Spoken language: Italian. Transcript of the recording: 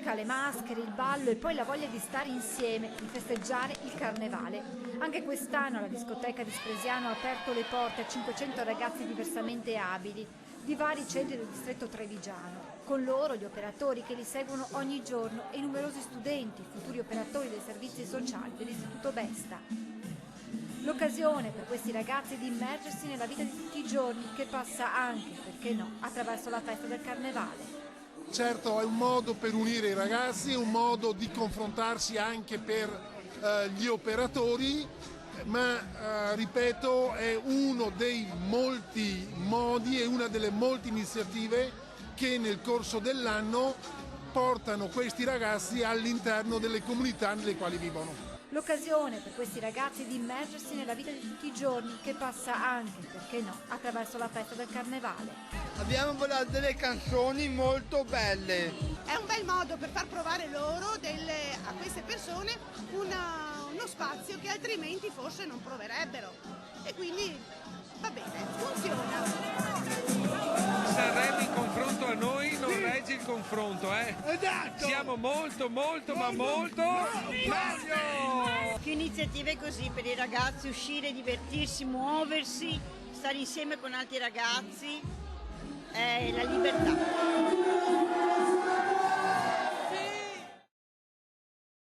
musica, le maschere, il ballo e poi la voglia di stare insieme, di festeggiare il carnevale. Anche quest'anno la discoteca di Spresiano ha aperto le porte a 500 ragazzi diversamente abili di vari centri del distretto trevigiano. Con loro gli operatori che li seguono ogni giorno e i numerosi studenti, futuri operatori dei servizi sociali dell'Istituto Besta. L'occasione per questi ragazzi di immergersi nella vita di tutti i giorni, che passa anche, perché no, attraverso la festa del carnevale. Certo, è un modo per unire i ragazzi, è un modo di confrontarsi anche per gli operatori, ma ripeto, è uno dei molti modi e una delle molte iniziative che nel corso dell'anno portano questi ragazzi all'interno delle comunità nelle quali vivono. L'occasione per questi ragazzi di immergersi nella vita di tutti i giorni, che passa anche, perché no, attraverso la festa del carnevale. Abbiamo volato delle canzoni molto belle. È un bel modo per far provare loro a queste persone uno spazio che altrimenti forse non proverebbero. E quindi va bene, funziona. Sanremo in confronto a noi non regge il confronto, eh? Esatto! Siamo molto meglio! Più iniziative così per i ragazzi, uscire, divertirsi, muoversi, stare insieme con altri ragazzi, è la libertà.